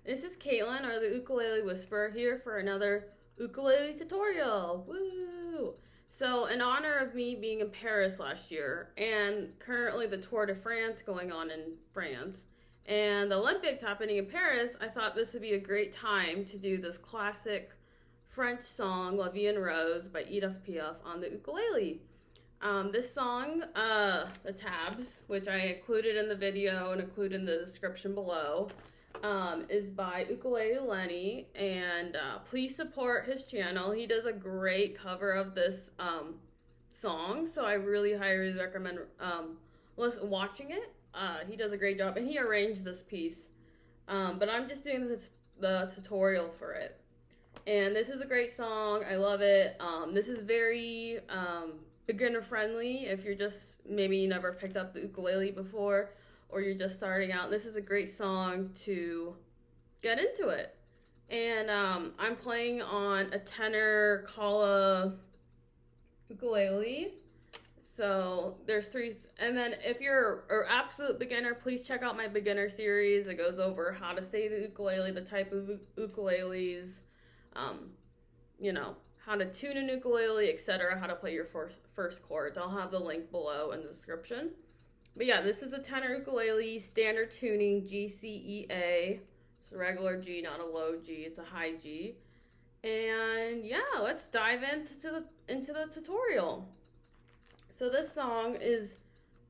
This is Caitlin, or the Ukulele Whisperer, here for another ukulele tutorial. Woo! So, in honor of me being in Paris last year, and currently the Tour de France going on in France, and the Olympics happening in Paris, I thought this would be a great time to do this classic French song, La Vie en Rose, by Edith Piaf on the ukulele. This song, the tabs, which I included in the video and included in the description below, is by Ukulele Lenny, and please support his channel. He does a great cover of this song, so I really highly recommend watching it. He does a great job, and he arranged this piece, but I'm just doing the tutorial for it. And this is a great song. I love it. This is very beginner friendly if you're just, maybe you never picked up the ukulele before, or you're just starting out. This is a great song to get into it. And I'm playing on a tenor Kala ukulele. So there's three, and then if you're an absolute beginner, please check out my beginner series. It goes over how to say the ukulele, the type of ukuleles, you know, how to tune an ukulele, etc., how to play your first chords. I'll have the link below in the description. But yeah, this is a tenor ukulele, standard tuning, G, C, E, A. It's a regular G, not a low G. It's a high G. And yeah, let's dive into the tutorial. So this song is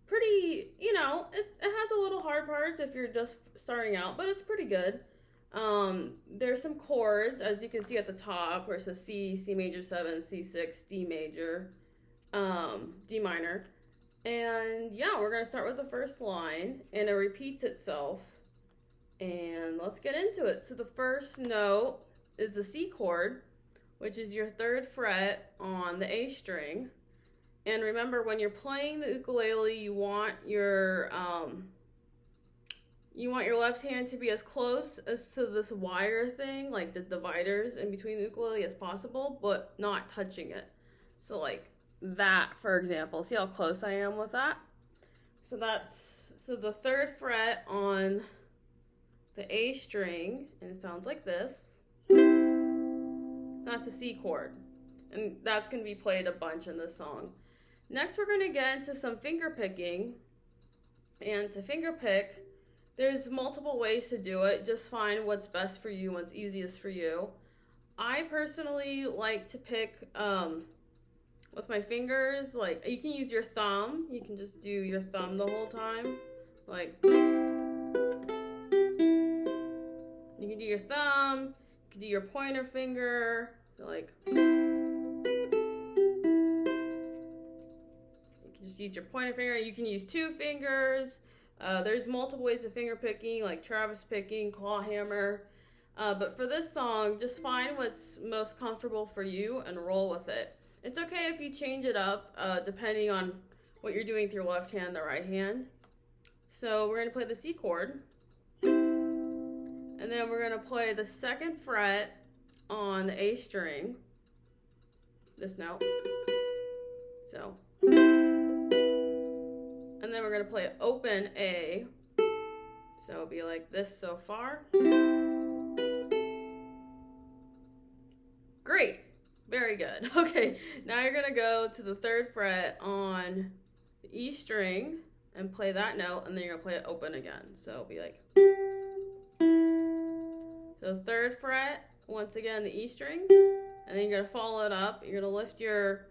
pretty, you know, it has a little hard parts if you're just starting out, but it's pretty good. There's some chords, as you can see at the top, where it says C, C major 7, C6, D major, D minor. And yeah, we're going to start with the first line, and it repeats itself. And let's get into it. So the first note is the C chord, which is your 3rd fret on the A string. And remember, when you're playing the ukulele, you want your left hand to be as close as to this wire thing, like the dividers in between the ukulele, as possible, but not touching it. So like that, for example. See how close I am with that? So the 3rd fret on the A string, and it sounds like this. That's the C chord. And that's going to be played a bunch in this song. Next, we're going to get into some finger picking. And to finger pick, there's multiple ways to do it. Just find what's best for you, what's easiest for you. I personally like to pick with my fingers. Like, you can use your thumb. You can just do your thumb the whole time. Like, you can do your thumb. You can do your pointer finger. Like, just use your pointer finger. You can use 2 fingers. There's multiple ways of finger picking, like Travis picking, claw hammer. But for this song, just find what's most comfortable for you and roll with it. It's okay if you change it up, depending on what you're doing with your left hand or right hand. So we're going to play the C chord. And then we're going to play the 2nd fret on the A string. This note. So. And then we're going to play open A. So it'll be like this so far. Great. Very good. Okay, now you're going to go to the 3rd fret on the E string and play that note, and then you're going to play it open again. So it'll be like. So 3rd fret, once again, the E string, and then you're going to follow it up. You're going to lift your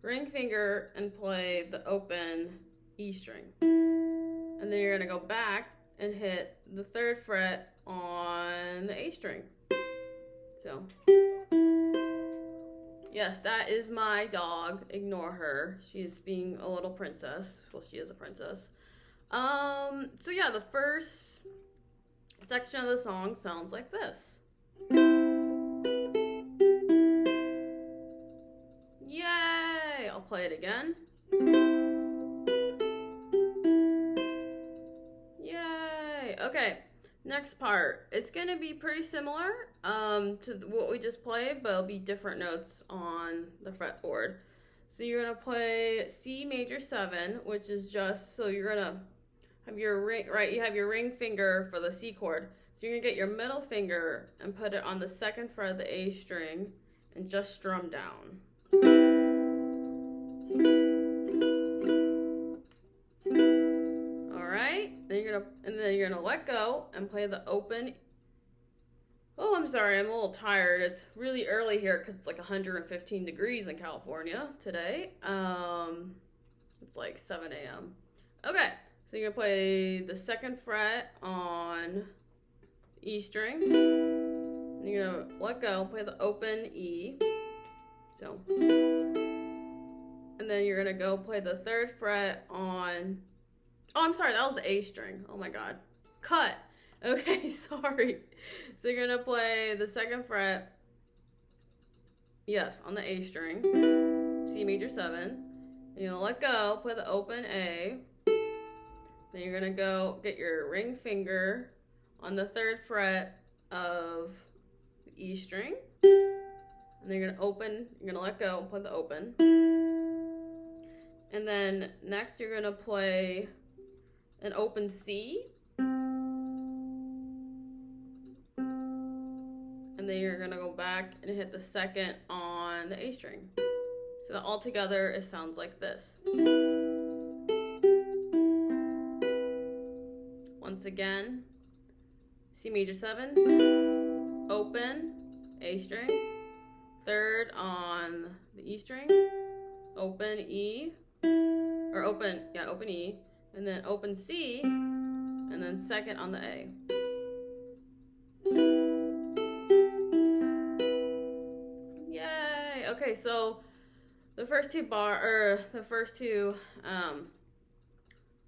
ring finger and play the open E string. And then you're going to go back and hit the 3rd fret on the A string. So, yes, that is my dog. Ignore her. She's being a little princess. Well, she is a princess. So yeah, the first section of the song sounds like this. Yay! I'll play it again. Okay, next part. It's going to be pretty similar to what we just played, but it'll be different notes on the fretboard. So you're going to play C major 7, which is just, so you're going to have your ring, right, you have your ring finger for the C chord. So So you're gonna get your middle finger and put it on the second fret of the A string and just strum down. All right, then you're gonna let go and play the open. Oh, I'm sorry, I'm a little tired. It's really early here because it's like 115 degrees in California today. It's like 7 a.m. Okay, so you're gonna play the second fret on E string. And you're gonna let go, play the open E. So, and then you're gonna go play the third fret on. Oh, I'm sorry, that was the A string. Oh my God, cut. Okay, sorry. So you're gonna play the second fret. Yes, on the A string, C major 7. You're gonna let go, play the open A. Then you're gonna go get your ring finger on the third fret of the E string. And then you're gonna let go, play the open. And then next you're gonna play an open C. And then you're gonna go back and hit the second on the A string. So that all together it sounds like this. Once again, C major 7, open, A string, third on the E string, open E, or open E, and then open C, and then second on the A. Yay! Okay, so the first two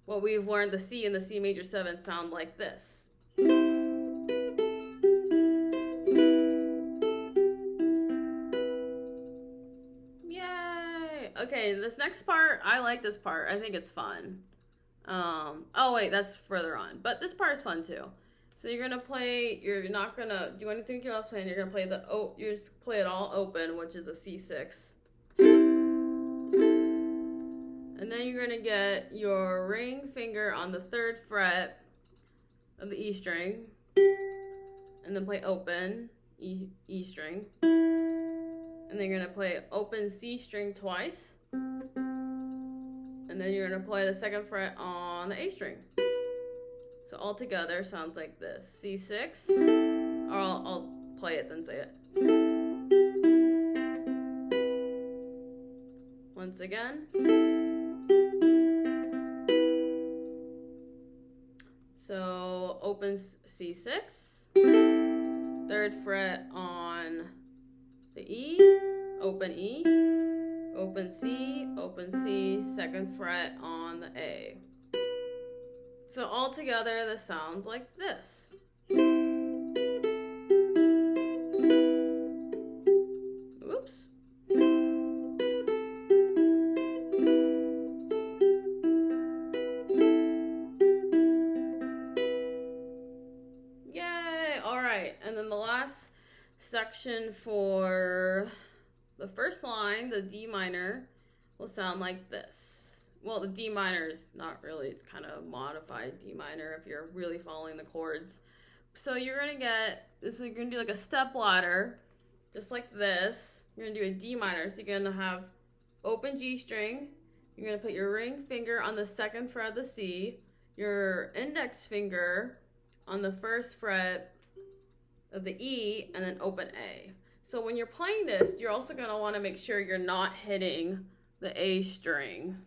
what we've learned, the C and the C major 7 sound like this. Yay! Okay, this next part, I like this part. I think it's fun. Oh wait, that's further on. But this part is fun too. So you're not gonna do anything with your left hand. You're gonna play you just play it all open, which is a C6. And then you're gonna get your ring finger on the third fret of the E string, and then play open E string. And then you're gonna play open C string twice. And then you're gonna play the second fret on the A string. So all together sounds like this. C6, or I'll play it then say it. Once again. So open C6, third fret on the E, open E, open C, second fret on the A. So all together this sounds like this. Oops. Yay! Alright, and then the last section for the first line, the D minor, will sound like this. Well, the D minor is not really, it's kind of modified D minor if you're really following the chords. So you're going to get, you're going to do like a step ladder, just like this. You're going to do a D minor, so you're going to have open G string. You're going to put your ring finger on the second fret of the C, your index finger on the first fret of the E, and then open A. So when you're playing this, you're also going to want to make sure you're not hitting the A string.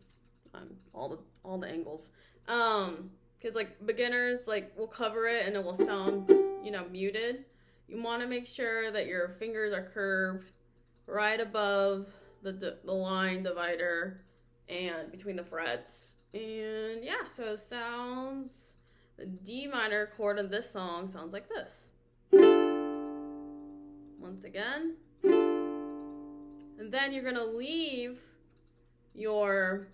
All the angles, because like beginners will cover it and it will sound muted. You want to make sure that your fingers are curved right above the line divider and between the frets. And yeah, so it sounds, the D minor chord of this song sounds like this. Once again, and then you're gonna leave your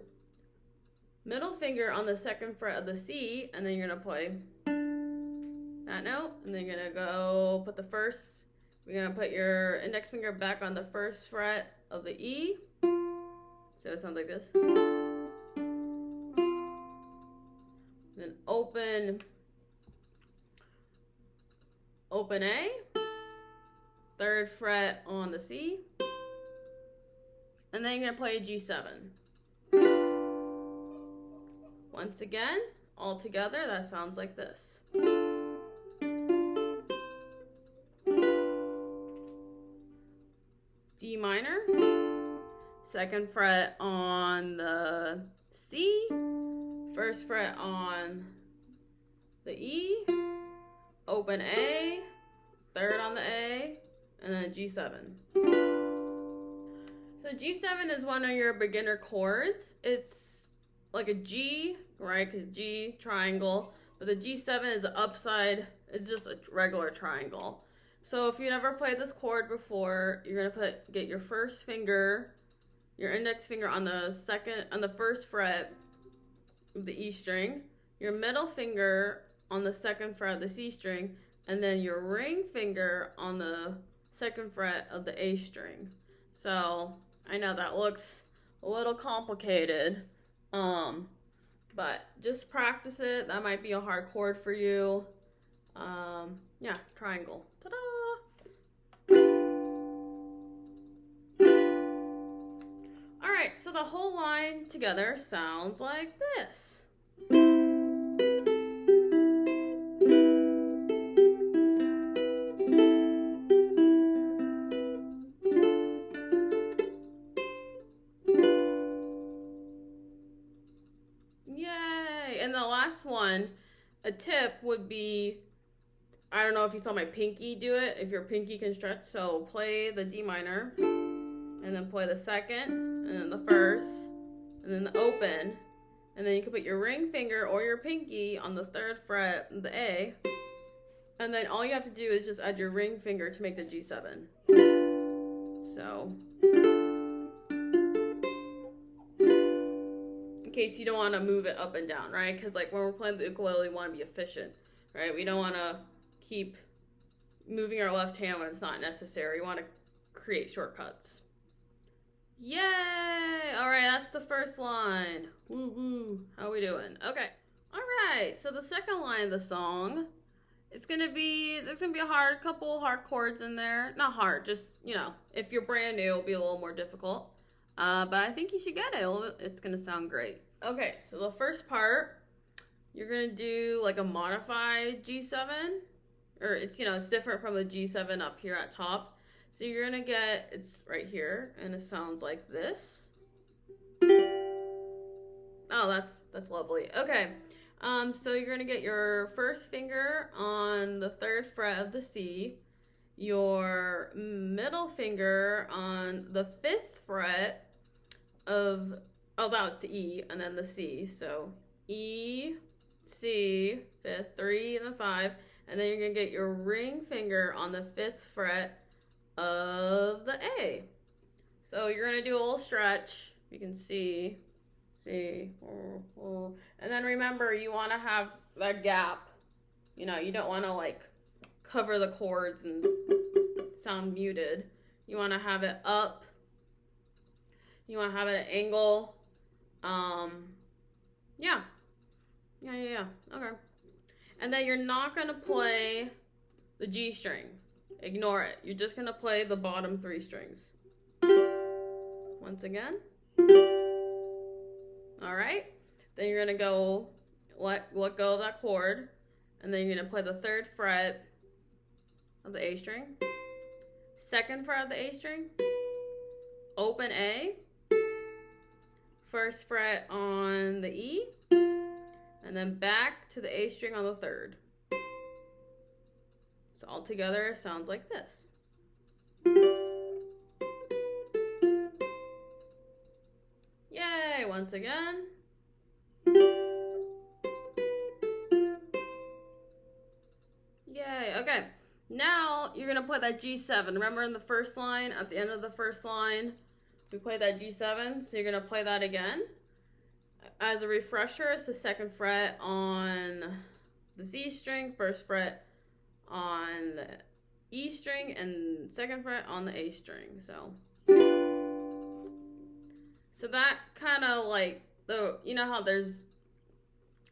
middle finger on the second fret of the C, and then you're gonna play that note, and then you're gonna go you're gonna put your index finger back on the first fret of the E. So it sounds like this. Then open open A, 3rd fret on the C, and then you're gonna play a G7. Once again, all together, that sounds like this. D minor, 2nd fret on the C, 1st fret on the E, open A, 3rd on the A, and then G7. So G7 is one of your beginner chords. It's like a G, right? Because G, triangle. But the G7 is the upside. It's just a regular triangle. So if you never played this chord before, you're gonna get your first finger, your index finger on the 1st fret of the E string, your middle finger on the 2nd fret of the C string, and then your ring finger on the 2nd fret of the A string. So I know that looks a little complicated, but just practice it. That might be a hard chord for you. Yeah, triangle. Ta-da! All right, so the whole line together sounds like this. Yay! And the last one, a tip would be, I don't know if you saw my pinky do it, if your pinky can stretch, so play the D minor, and then play the 2nd, and then the 1st, and then the open, and then you can put your ring finger or your pinky on the 3rd fret of the A, and then all you have to do is just add your ring finger to make the G7. So, in case you don't want to move it up and down, right? Because like when we're playing the ukulele, we want to be efficient, right? We don't want to keep moving our left hand when it's not necessary. We want to create shortcuts. Yay! All right, that's the first line. Woo woo. How we doing? Okay. All right. So the second line of the song, there's gonna be a couple hard chords in there. Not hard, just if you're brand new, it'll be a little more difficult. But I think you should get it. It's gonna sound great. Okay. So the first part, you're gonna do like a modified G7. Or it's different from the G7 up here at top. So you're gonna get, it's right here, and it sounds like this. Oh, that's lovely. Okay, so you're gonna get your first finger on the 3rd fret of the C, your middle finger on the 5th fret of, that's the E, and then the C. So E, C, 5th, 3, and the 5. And then you're going to get your ring finger on the 5th fret of the A. So you're going to do a little stretch. You can see. And then remember, you want to have that gap. You don't want to like cover the chords and sound muted. You want to have it up. You want to have it at an angle. Yeah. Okay. And then you're not going to play the G string. Ignore it. You're just going to play the bottom 3 strings. Once again. Alright. Then you're going to go let go of that chord. And then you're going to play the 3rd fret of the A string. 2nd fret of the A string. Open A. 1st fret on the E. And then back to the A string on the 3rd. So all together it sounds like this. Yay! Once again. Yay! Okay. Now you're going to play that G7. Remember in the first line, at the end of the first line, we played that G7. So you're going to play that again. As a refresher, it's the 2nd fret on the C string, 1st fret on the E string, and 2nd fret on the A string. So that kind of like, how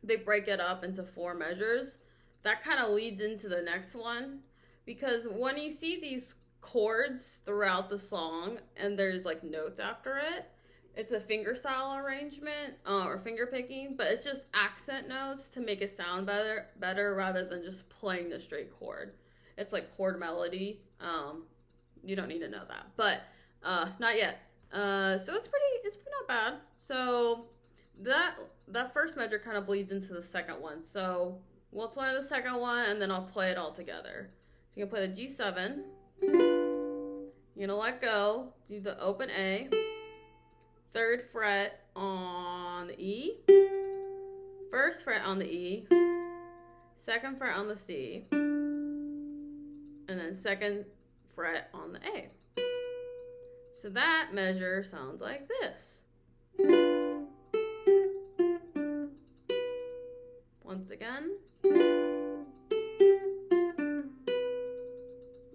they break it up into 4 measures. That kind of leads into the next one. because when you see these chords throughout the song and there's like notes after it, it's a fingerstyle arrangement or finger picking, but it's just accent notes to make it sound better rather than just playing the straight chord. It's like chord melody. You don't need to know that, but not yet. So it's not bad. So that first measure kind of bleeds into the second one. So let's learn the second one, and then I'll play it all together. So you're gonna play the G7. You're gonna let go, do the open A, 3rd fret on the E, 1st fret on the E, 2nd fret on the C, and then 2nd fret on the A. So that measure sounds like this. Once again.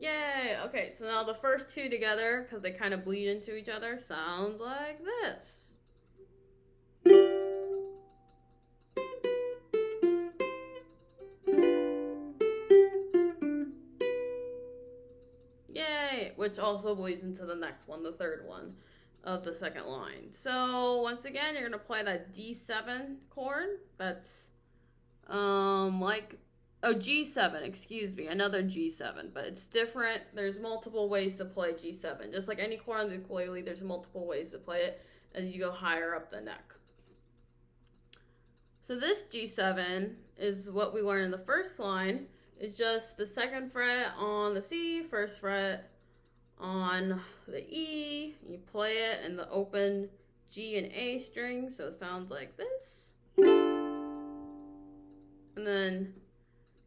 Yay! Okay, so now the first two together, because they kind of bleed into each other, sounds like this. Yay! Which also bleeds into the next one, the third one of the second line. So once again, you're going to play that D7 chord. That's G7, excuse me, another G7, but it's different. There's multiple ways to play G7. Just like any chord on the ukulele, there's multiple ways to play it as you go higher up the neck. So this G7 is what we learned in the first line. It's just the 2nd fret on the C, 1st fret on the E. You play it in the open G and A string, so it sounds like this. And then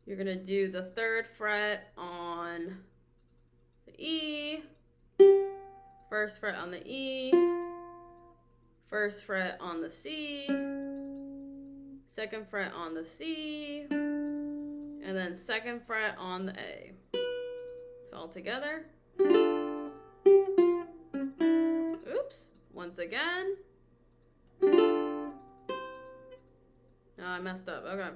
you're going to do the 3rd fret on the E, 1st fret on the E, 1st fret on the C, 2nd fret on the C, and then 2nd fret on the A. So all together. Oops, once again. Oh, I messed up, okay.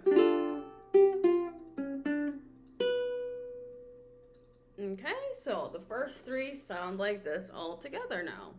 Okay, so the first three sound like this all together now.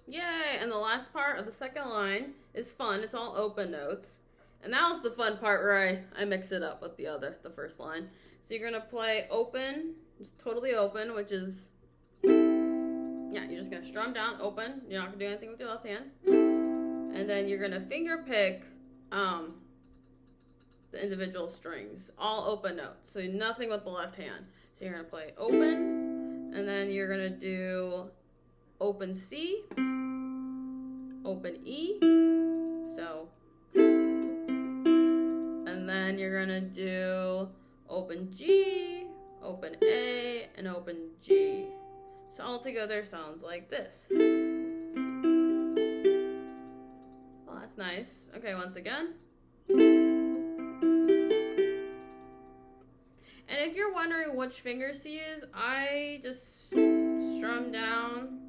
Yay, and the last part of the second line is fun. It's all open notes. And that was the fun part where I mix it up with the first line. So you're going to play open, just totally open, which is, yeah, you're just going to strum down open. You're not going to do anything with your left hand. And then you're going to finger pick the individual strings, all open notes. So nothing with the left hand. So you're going to play open, and then you're going to do open C, open E, so, and then you're going to do open G, open A, and open G. So all together sounds like this. Well, that's nice. Okay, once again. And if you're wondering which fingers to use, I just strum down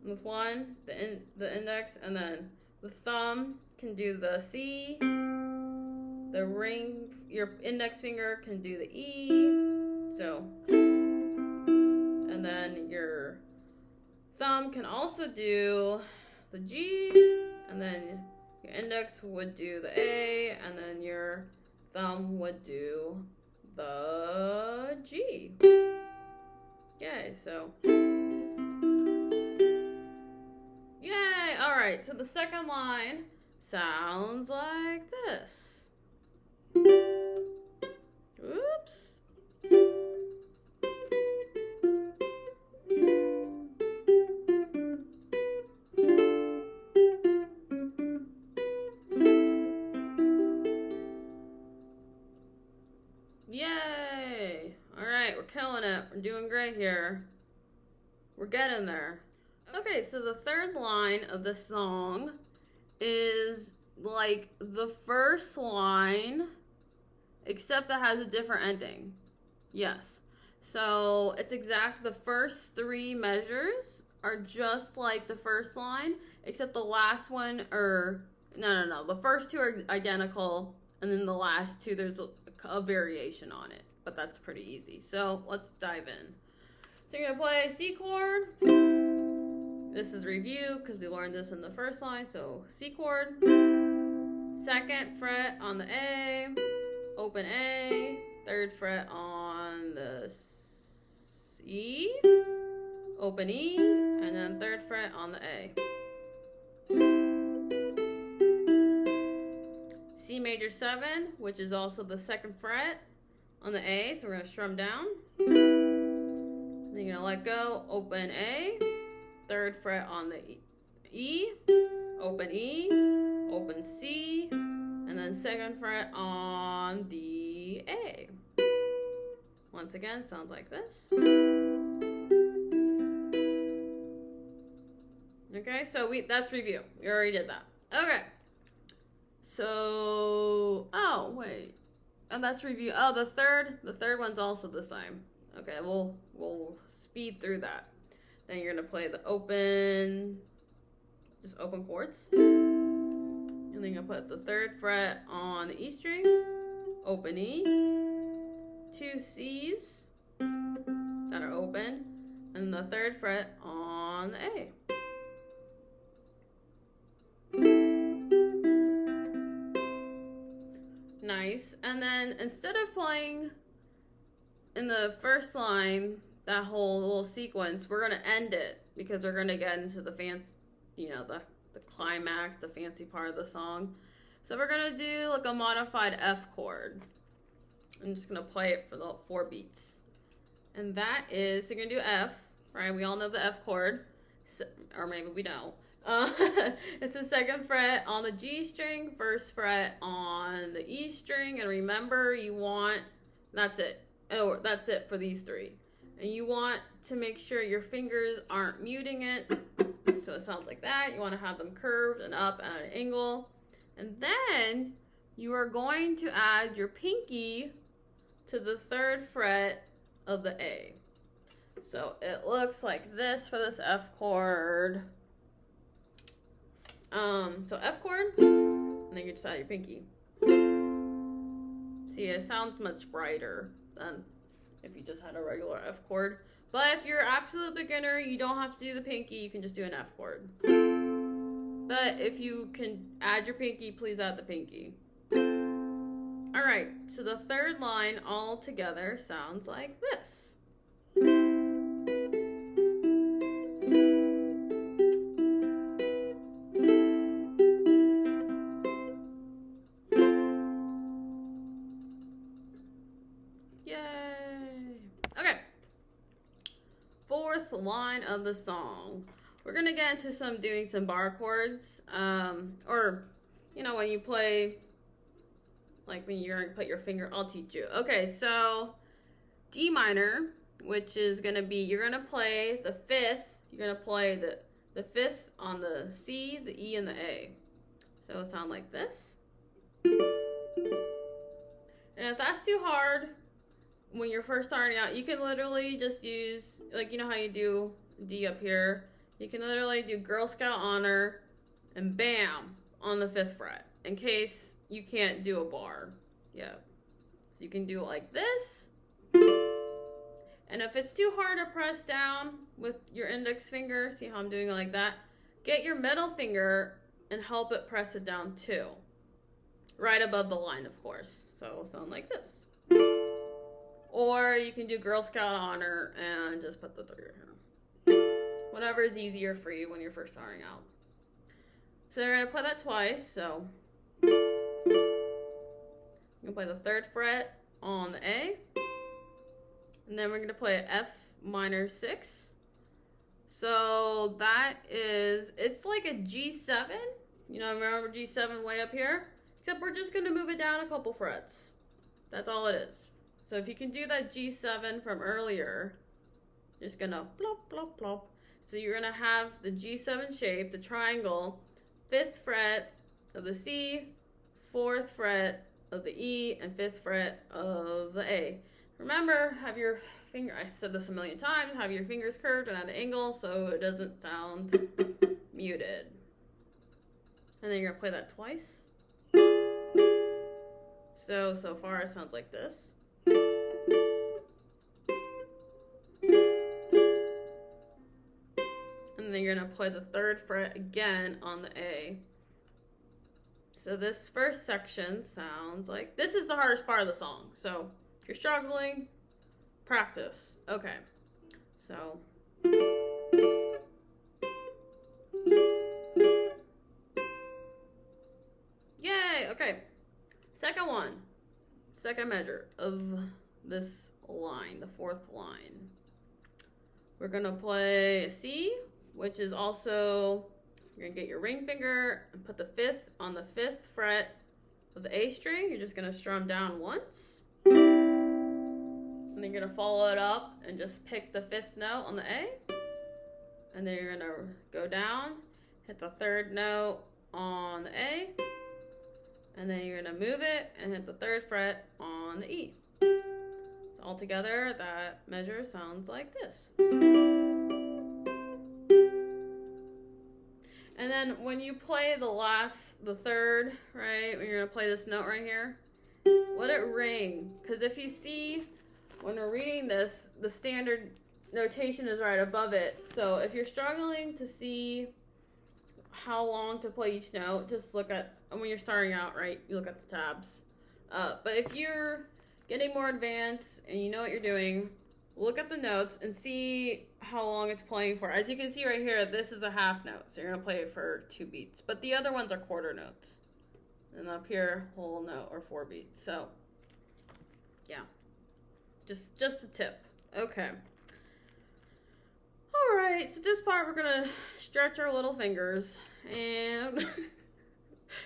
with one, the index, and then the thumb can do the C, the ring, your index finger can do the E, so, and then your thumb can also do the G, and then your index would do the A, and then your thumb would do the G. Yay, so. Yay! Alright, so the second line sounds like this. Oops. Yay! Alright, we're killing it. We're doing great here. We're getting there. Okay, so the third line of the song is like the first line, except that has a different ending. Yes. So it's exact, the first 3 measures are just like the first line, except the last one, no. The first 2 are identical, and then the last 2, there's a variation on it. But that's pretty easy. So let's dive in. So you're going to play a C chord. This is review because we learned this in the first line. So C chord, 2nd fret on the A, open A, 3rd fret on the C, open E, and then 3rd fret on the A. C major 7, which is also the 2nd fret on the A, so we're going to strum down. Then you're going to let go, open A, 3rd fret on the E, open C, and then 2nd fret on the A. Once again, sounds like this. Okay, so that's review. We already did that. Okay. So, oh, wait. And that's review. Oh, the third one's also the same. Okay, we'll speed through that. Then you're gonna play the just open chords. And then you're gonna put the 3rd fret on the E string, open E, 2 C's that are open, and the 3rd fret on the A. Nice. And then instead of playing in the first line that whole little sequence, we're gonna end it because we're gonna get into the fancy, the climax, the fancy part of the song. So we're gonna do like a modified F chord. I'm just gonna play it for the 4 beats, and that is, so you're gonna do F, right? We all know the F chord, or maybe we don't. It's the 2nd fret on the G string, 1st fret on the E string, and remember that's it. Oh, that's it for these 3. And you want to make sure your fingers aren't muting it, so it sounds like that. You want to have them curved and up at an angle. And then you are going to add your pinky to the 3rd fret of the A. So it looks like this for this F chord. So F chord, and then you just add your pinky. See, it sounds much brighter than if you just had a regular F chord. But if you're an absolute beginner, you don't have to do the pinky, you can just do an F chord. But if you can add your pinky, please add the pinky. Alright, so the 3rd line all together sounds like this. Line of the song, we're gonna get into doing some bar chords, or when you play, like when you're gonna put your finger, I'll teach you. Okay, so D minor, which is gonna be, you're gonna play the 5th, you're gonna play the 5th on the C, the E, and the A. So it'll sound like this. And if that's too hard when you're first starting out, you can literally just use, like, you know how you do D up here? You can literally do Girl Scout Honor and bam, on the 5th fret, in case you can't do a bar. Yeah. So you can do it like this. And if it's too hard to press down with your index finger, see how I'm doing it like that? Get your middle finger and help it press it down too. Right above the line, of course. So it'll sound like this. Or you can do Girl Scout Honor and just put the 3rd here. Whatever is easier for you when you're first starting out. So you're going to play that twice. So you're going to play the 3rd fret on the A. And then we're going to play an F minor 6. So that is, it's like a G7. Remember G7 way up here? Except we're just going to move it down a couple frets. That's all it is. So if you can do that G7 from earlier, just gonna plop, plop, plop. So you're gonna have the G7 shape, the triangle, 5th fret of the C, 4th fret of the E, and 5th fret of the A. Remember, have your finger, I said this a million times, have your fingers curved and at an angle so it doesn't sound muted. And then you're gonna play that twice. So far it sounds like this. And then you're gonna play the 3rd fret again on the A. So this first section sounds like, this is the hardest part of the song. So if you're struggling, practice. Okay. So. Yay! Okay. Second one. Second measure of this line, the 4th line. We're gonna play a C, which is also, you're gonna get your ring finger and put the 5th on the 5th fret of the A string. You're just gonna strum down once. And then you're gonna follow it up and just pick the 5th note on the A. And then you're gonna go down, hit the 3rd note on the A. And then you're gonna move it and hit the 3rd fret on the E. So all together, that measure sounds like this. And then when you play the 3rd, right, when you're gonna play this note right here, let it ring. Because if you see, when we're reading this, the standard notation is right above it. So if you're struggling to see how long to play each note, just look at, when you're starting out, right, you look at the tabs. But if you're getting more advanced and you know what you're doing, look at the notes and see how long it's playing for. As you can see right here, this is a half note, so you're gonna play it for 2 beats. But the other ones are quarter notes. And up here, whole note or 4 beats. So, yeah. Just a tip. Okay. Alright, so this part we're gonna stretch our little fingers and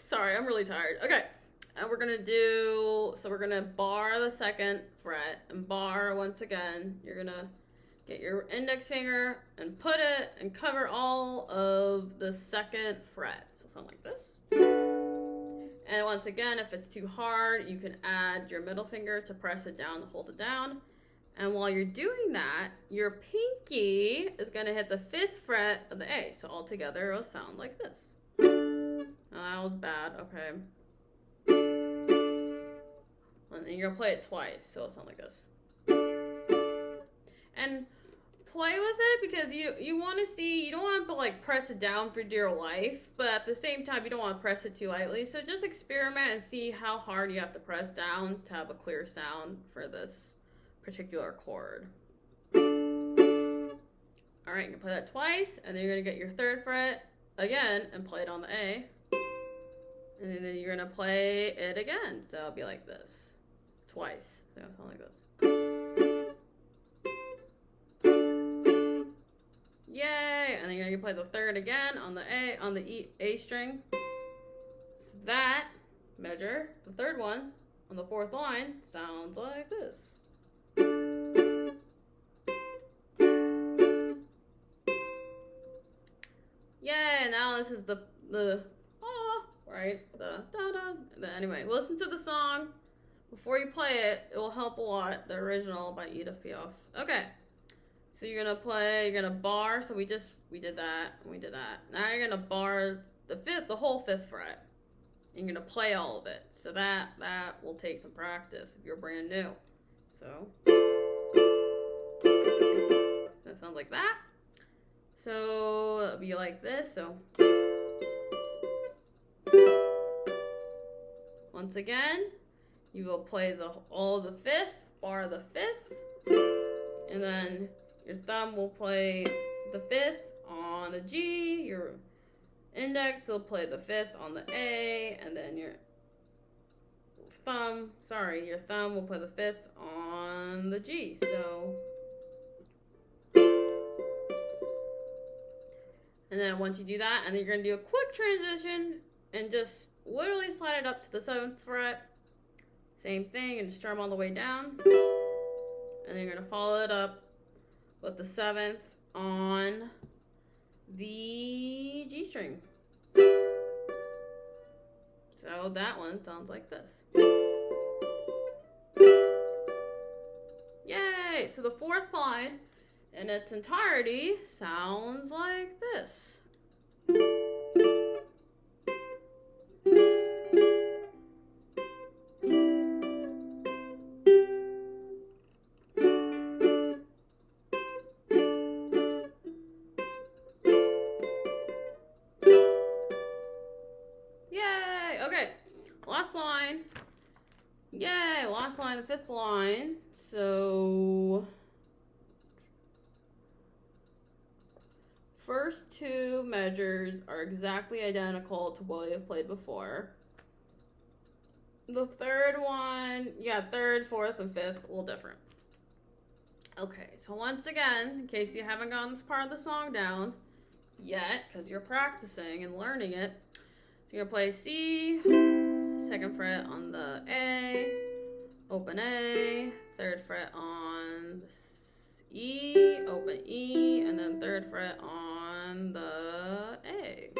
sorry, I'm really tired. Okay. And we're gonna bar the 2nd fret and bar once again. You're gonna get your index finger and put it and cover all of the 2nd fret. So sound like this. And once again, if it's too hard, you can add your middle finger to press it down to hold it down. And while you're doing that, your pinky is gonna hit the 5th fret of the A. So all together it'll sound like this. Oh, that was bad, okay. And then you're gonna play it twice, so it'll sound like this. And play with it because you want to see, you don't want to like press it down for dear life, but at the same time you don't want to press it too lightly. So just experiment and see how hard you have to press down to have a clear sound for this particular chord. Alright, you can play that twice, and then you're going to get your 3rd fret again and play it on the A. And then you're going to play it again. So it'll be like this. Twice. So it'll sound like this. Yay! And then you're going to play the 3rd again on the A string. So that measure, the 3rd one, on the 4th line, sounds like this. Yay! Now this is the right? The da-da. Anyway, listen to the song. Before you play it, it will help a lot. The original by Edith Piaf. Okay. So you're gonna bar. So we did that, and we did that. Now you're gonna bar the whole 5th fret. And you're gonna play all of it. So that will take some practice if you're brand new. So that sounds like that. So it'll be like this. So once again, you will play all the 5th, bar the 5th, and then your thumb will play the 5th on the G, your index will play the 5th on the A, and then your thumb will play the 5th on the G. So, and then once you do that, and then you're going to do a quick transition and just literally slide it up to the 7th fret. Same thing, and just strum all the way down. And then you're going to follow it up with the 7th on the G string. So that one sounds like this. so the fourth line in its entirety sounds like this. Yay! Okay, last line. Yay! Last line, the fifth line. So first two measures are exactly identical to what we have played before. The third one, yeah, third, fourth, and fifth, a little different. Okay, so once again, in case you haven't gotten this part of the song down yet, because you're practicing and learning it, so you're gonna play C, second fret on the A, open A, third fret on the E, open E, and then third fret on the A.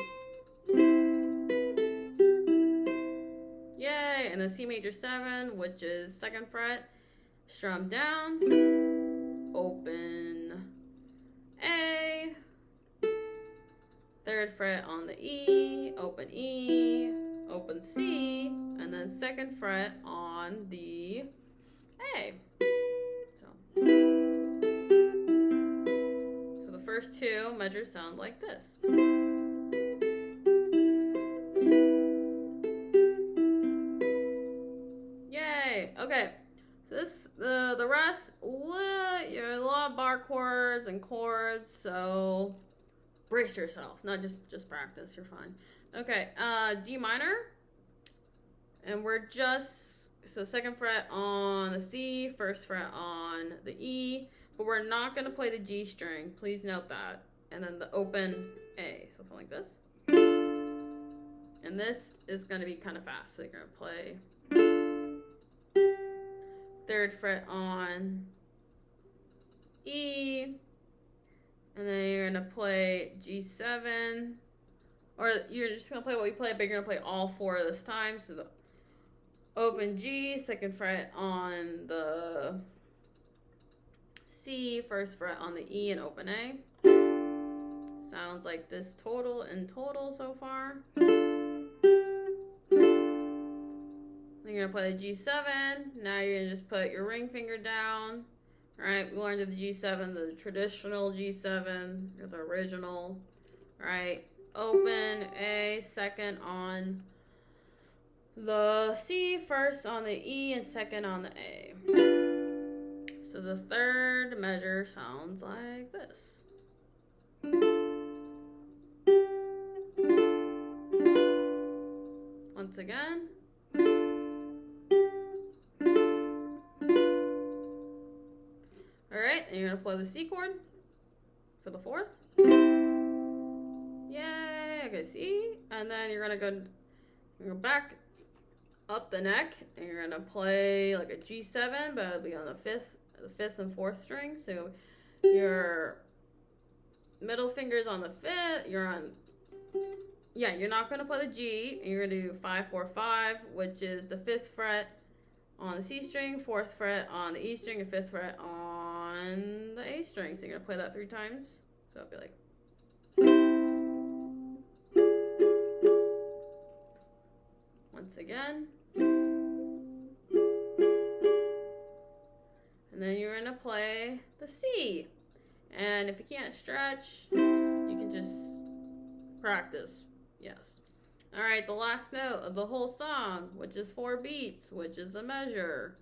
Yay! And the C major 7, which is second fret, strum down, open A, third fret on the E, open C, and then second fret on the A. So the first two measures sound like this. Yay! Okay, so this the rest, you're a lot of bar chords and chords, so brace yourself. Not just practice. You're fine. Okay, D minor, and we're just so second fret on the C, first fret on the E, but we're not gonna play the G string. Please note that. And then the open A, so something like this. And this is gonna be kind of fast, so you're gonna play third fret on E, and then you're gonna play G7, or you're just gonna play what we played, but you're gonna play all four this time. So the open G, second fret on the C, first fret on the E, and open A. Sounds like this total so far. Then you're gonna play the G7. Now you're gonna just put your ring finger down. Alright, we learned the G7, the traditional G7, or the original. Alright, open A, second on the C, first on the E, and second on the A. So the third measure sounds like this. Once again. Alright, and you're going to play the C chord for the fourth. Yay! Okay, C. And then you're going to go back up the neck, and you're going to play like a G7, but it'll be on the fifth and fourth string. So your middle finger's on the fifth, you're not going to play the G, and you're going to do 5, 4, 5, which is the fifth fret on the C string, fourth fret on the E string, and fifth fret on the A string. So you're going to play that 3 times. So it'll be like. Once again. And then you're going to play the C. And if you can't stretch, you can just practice. Yes. Alright, the last note of the whole song, which is 4 beats, which is a measure,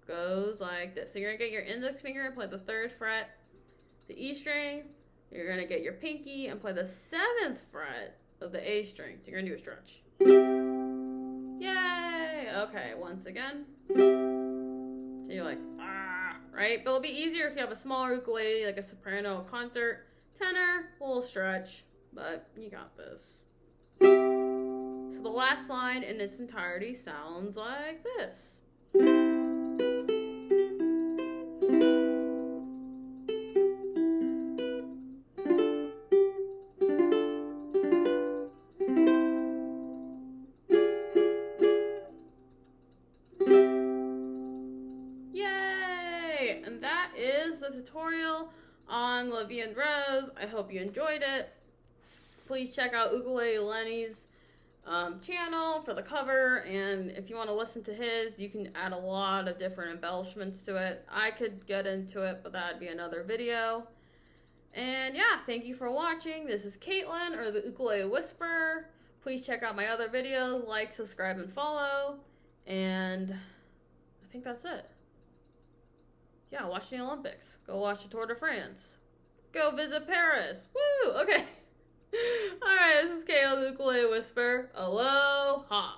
goes like this. So you're going to get your index finger and play the 3rd fret, the E string. You're going to get your pinky and play the 7th fret of the A string. So you're going to do a stretch. Yay! Okay, once again. So you're like, right? But it'll be easier if you have a smaller ukulele, like a soprano, concert, tenor, a little stretch, but you got this. So the last line in its entirety sounds like this. Yay! Okay, and that is the tutorial on La Vie en Rose. I hope you enjoyed it. Please check out Ukulele Lenny's channel for the cover, and if you want to listen to his, you can add a lot of different embellishments to it. I could get into it, but that'd be another video. And yeah, thank you for watching. This is Caitlin, or the Ukulele Whisperer. Please check out my other videos, like, subscribe, and follow. And I think that's it. Yeah, watch the Olympics. Go watch the Tour de France. Go visit Paris. Woo! Okay. Alright, this is Caitlin, the Ukulele Whisperer. Aloha!